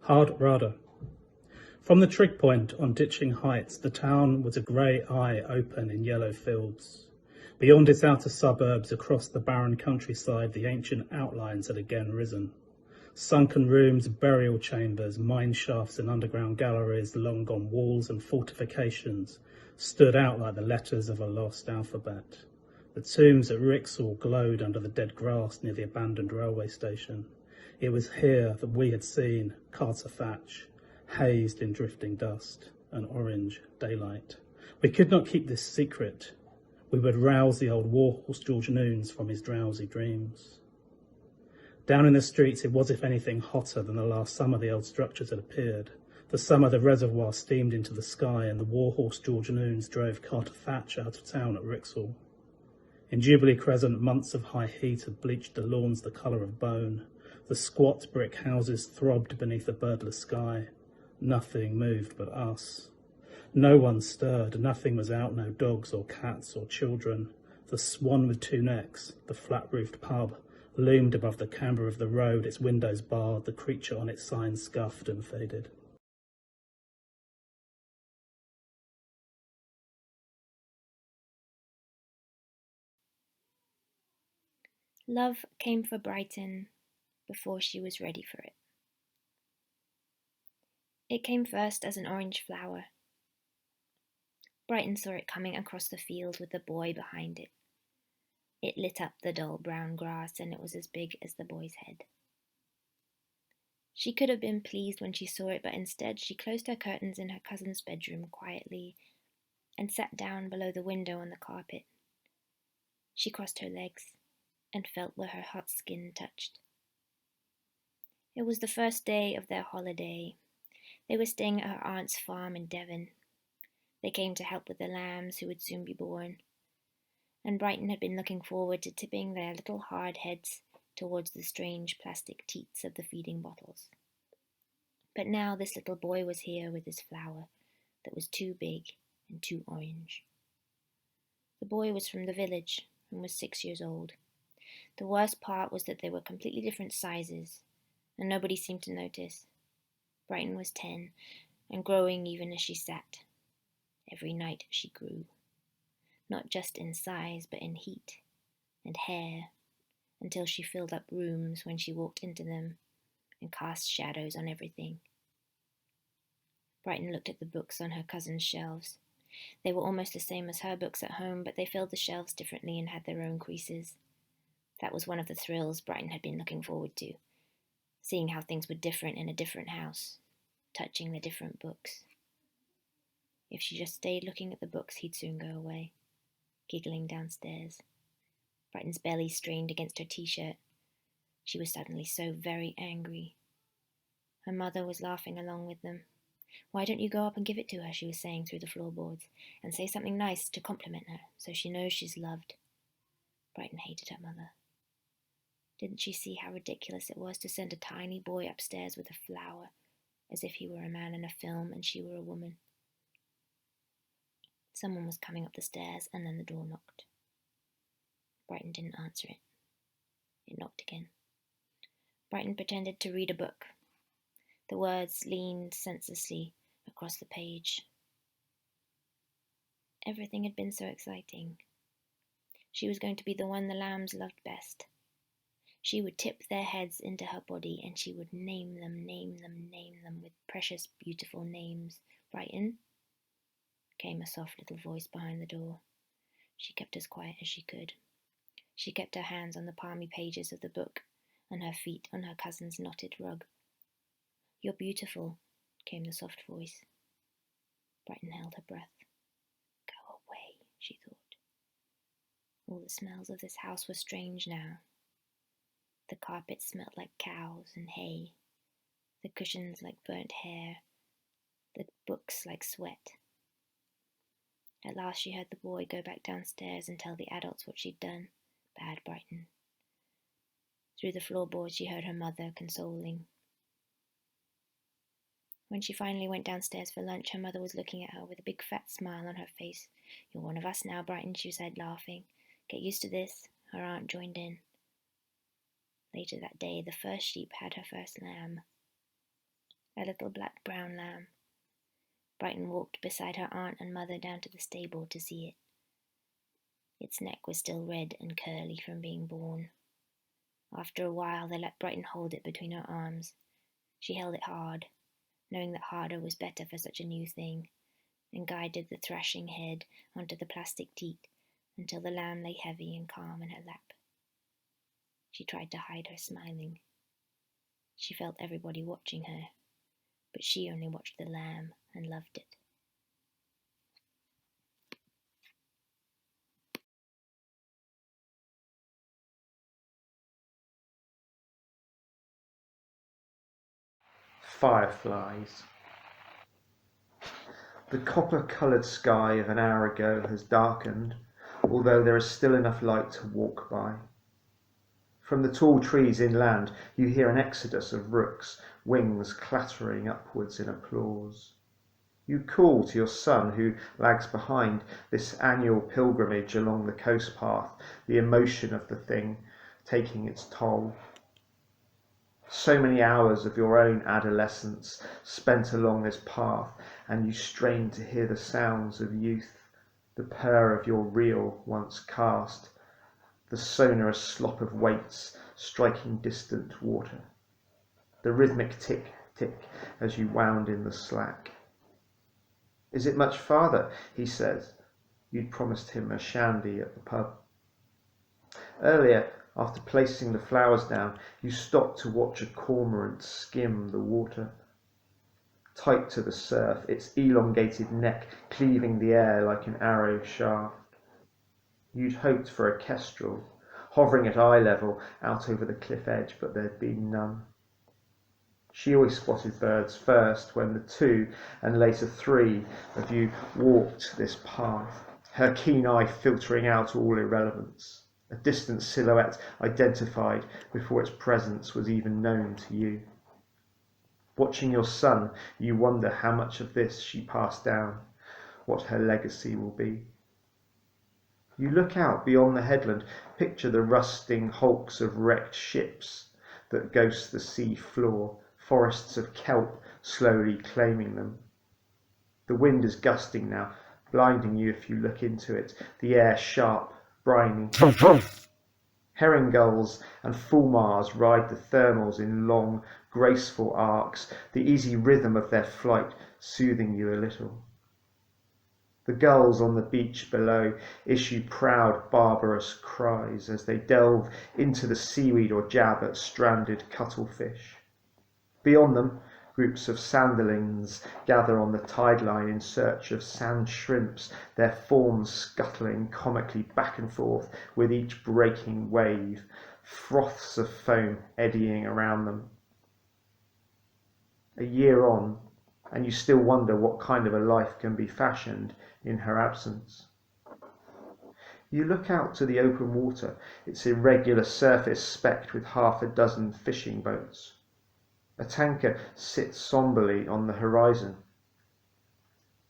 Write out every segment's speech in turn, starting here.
Hard Rudder. From the trig point on Ditching Heights, the town was a grey eye open in yellow fields. Beyond its outer suburbs, across the barren countryside, the ancient outlines had again risen. Sunken rooms, burial chambers, mine shafts and underground galleries, long gone walls and fortifications stood out like the letters of a lost alphabet. The tombs at Rixall glowed under the dead grass near the abandoned railway station. It was here that we had seen Carter Thatch, hazed in drifting dust, and orange daylight. We could not keep this secret. We would rouse the old warhorse George Noons from his drowsy dreams. Down in the streets it was, if anything, hotter than the last summer the old structures had appeared. The summer the reservoir steamed into the sky and the warhorse George Noons drove Carter Thatch out of town at Rixall. In Jubilee Crescent, months of high heat had bleached the lawns the colour of bone. The squat brick houses throbbed beneath a birdless sky. Nothing moved but us. No one stirred, nothing was out, no dogs or cats or children. The Swan with Two Necks, the flat-roofed pub, loomed above the camber of the road, its windows barred, the creature on its sign scuffed and faded. Love came for Brighton before she was ready for it. It came first as an orange flower. Brighton saw it coming across the field with the boy behind it. It lit up the dull brown grass, and it was as big as the boy's head. She could have been pleased when she saw it, but instead she closed her curtains in her cousin's bedroom quietly and sat down below the window on the carpet. She crossed her legs and felt where her hot skin touched. It was the first day of their holiday. They were staying at her aunt's farm in Devon. They came to help with the lambs who would soon be born, and Brighton had been looking forward to tipping their little hard heads towards the strange plastic teats of the feeding bottles. But now this little boy was here with his flower that was too big and too orange. The boy was from the village and was 6 years old. The worst part was that they were completely different sizes, and nobody seemed to notice. Brighton was 10, and growing even as she sat. Every night she grew, not just in size, but in heat and hair, until she filled up rooms when she walked into them and cast shadows on everything. Brighton looked at the books on her cousin's shelves. They were almost the same as her books at home, but they filled the shelves differently and had their own creases. That was one of the thrills Brighton had been looking forward to, seeing how things were different in a different house, touching the different books. If she just stayed looking at the books, he'd soon go away, giggling downstairs. Brighton's belly strained against her t-shirt. She was suddenly so very angry. Her mother was laughing along with them. "Why don't you go up and give it to her," she was saying through the floorboards, "and say something nice to compliment her, so she knows she's loved." Brighton hated her mother. Didn't she see how ridiculous it was to send a tiny boy upstairs with a flower, as if he were a man in a film and she were a woman? Someone was coming up the stairs, and then the door knocked. Brighton didn't answer it. It knocked again. Brighton pretended to read a book. The words leaned senselessly across the page. Everything had been so exciting. She was going to be the one the lambs loved best. She would tip their heads into her body, and she would name them with precious, beautiful names. "Brighton," came a soft little voice behind the door. She kept as quiet as she could. She kept her hands on the palmy pages of the book and her feet on her cousin's knotted rug. "You're beautiful," came the soft voice. Brighton held her breath. Go away, she thought. All the smells of this house were strange now. The carpet smelt like cows and hay, the cushions like burnt hair, the books like sweat. At last she heard the boy go back downstairs and tell the adults what she'd done. Bad Brighton. Through the floorboards she heard her mother consoling. When she finally went downstairs for lunch, her mother was looking at her with a big fat smile on her face. "You're one of us now, Brighton," she said, laughing. "Get used to this." Her aunt joined in. Later that day, the first sheep had her first lamb. a little black-brown lamb. Brighton walked beside her aunt and mother down to the stable to see it. Its neck was still red and curly from being born. After a while, they let Brighton hold it between her arms. She held it hard, knowing that harder was better for such a new thing, and guided the thrashing head onto the plastic teat until the lamb lay heavy and calm in her lap. She tried to hide her smiling. She felt everybody watching her, but she only watched the lamb and loved it. Fireflies. The copper-coloured sky of an hour ago has darkened, although there is still enough light to walk by. From the tall trees inland you hear an exodus of rooks, wings clattering upwards in applause. You call to your son, who lags behind, this annual pilgrimage along the coast path, the emotion of the thing taking its toll. So many hours of your own adolescence spent along this path, and you strain to hear the sounds of youth, the purr of your reel once cast, the sonorous slop of weights striking distant water, the rhythmic tick-tick as you wound in the slack. "Is it much farther?" he says. You'd promised him a shandy at the pub. Earlier, after placing the flowers down, you stopped to watch a cormorant skim the water. Tight to the surf, its elongated neck cleaving the air like an arrow shaft. You'd hoped for a kestrel, hovering at eye level out over the cliff edge, but there'd been none. She always spotted birds first when the 2 and later 3 of you walked this path, her keen eye filtering out all irrelevance. A distant silhouette identified before its presence was even known to you. Watching your son, you wonder how much of this she passed down, what her legacy will be. You look out beyond the headland, picture the rusting hulks of wrecked ships that ghost the sea floor, forests of kelp slowly claiming them. The wind is gusting now, blinding you if you look into it, the air sharp, briny. Herring gulls and fulmars ride the thermals in long, graceful arcs, the easy rhythm of their flight soothing you a little. The gulls on the beach below issue proud, barbarous cries as they delve into the seaweed or jab at stranded cuttlefish. Beyond them, groups of sanderlings gather on the tide line in search of sand shrimps, their forms scuttling comically back and forth with each breaking wave, froths of foam eddying around them. A year on, and you still wonder what kind of a life can be fashioned in her absence. You look out to the open water, its irregular surface specked with half a dozen fishing boats. A tanker sits somberly on the horizon.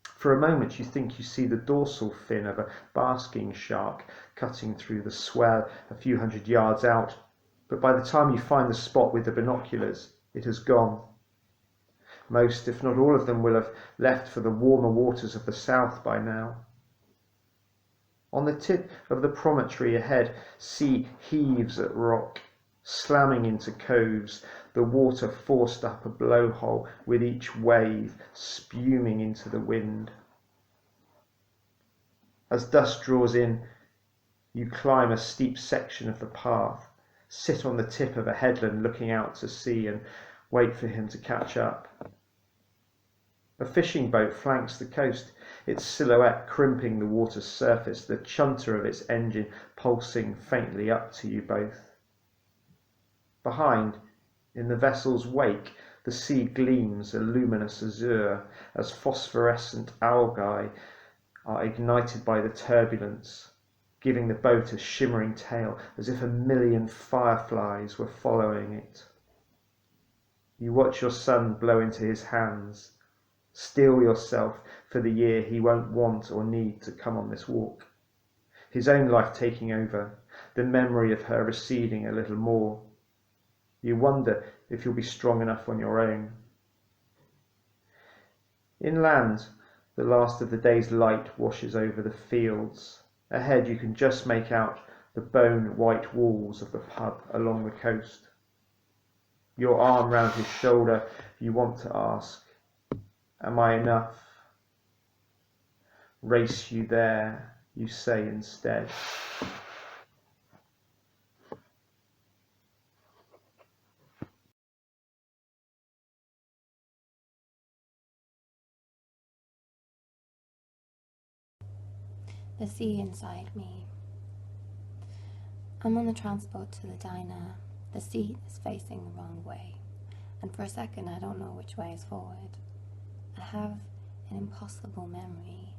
For a moment you think you see the dorsal fin of a basking shark cutting through the swell a few hundred yards out, but by the time you find the spot with the binoculars, it has gone. Most, if not all of them, will have left for the warmer waters of the south by now. On the tip of the promontory ahead, sea heaves at rock, slamming into coves, the water forced up a blowhole with each wave spuming into the wind. As dusk draws in, you climb a steep section of the path, sit on the tip of a headland looking out to sea and wait for him to catch up. A fishing boat flanks the coast, its silhouette crimping the water's surface, the chunter of its engine pulsing faintly up to you both. Behind, in the vessel's wake, the sea gleams a luminous azure as phosphorescent algae are ignited by the turbulence, giving the boat a shimmering tail as if a million fireflies were following it. You watch your son blow into his hands, steel yourself for the year he won't want or need to come on this walk. His own life taking over, the memory of her receding a little more. You wonder if you'll be strong enough on your own. Inland, the last of the day's light washes over the fields. Ahead you can just make out the bone-white walls of the pub along the coast. Your arm round his shoulder, you want to ask, am I enough? Race you there, you say instead. The sea inside me. I'm on the transport to the diner. The seat is facing the wrong way, and for a second I don't know which way is forward. I have an impossible memory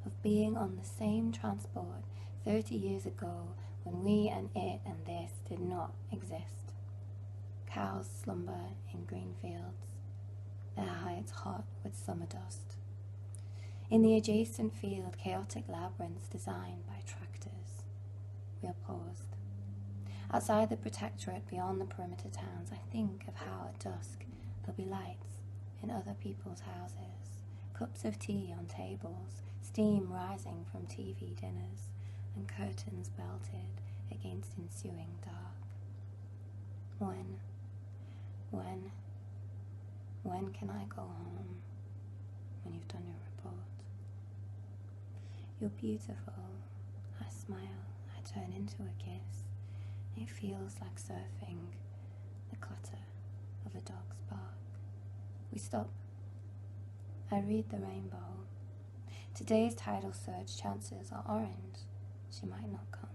of being on the same transport 30 years ago when we and it and this did not exist. Cows slumber in green fields, their hides hot with summer dust. In the adjacent field, chaotic labyrinths designed by tractors. We are paused. Outside the protectorate, beyond the perimeter towns, I think of how at dusk there'll be lights in other people's houses, cups of tea on tables, steam rising from TV dinners, and curtains belted against ensuing dark. When can I go home? When you've done your report. You're beautiful. I smile. I turn into a kiss. It feels like surfing the clutter of a dog's bark. We stop. I read the rainbow. Today's tidal surge chances are orange. She might not come.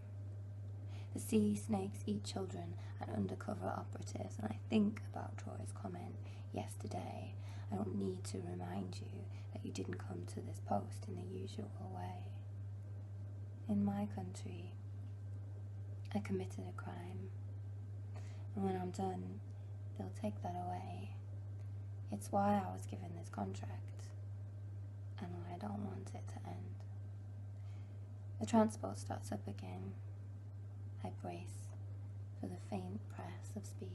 The sea snakes eat children and undercover operatives, and I think about Troy's comment yesterday. I don't need to remind you that you didn't come to this post in the usual way. In my country, I committed a crime, and when I'm done, they'll take that away. It's why I was given this contract, and why I don't want it to end. The transport starts up again. I brace for the faint press of speed.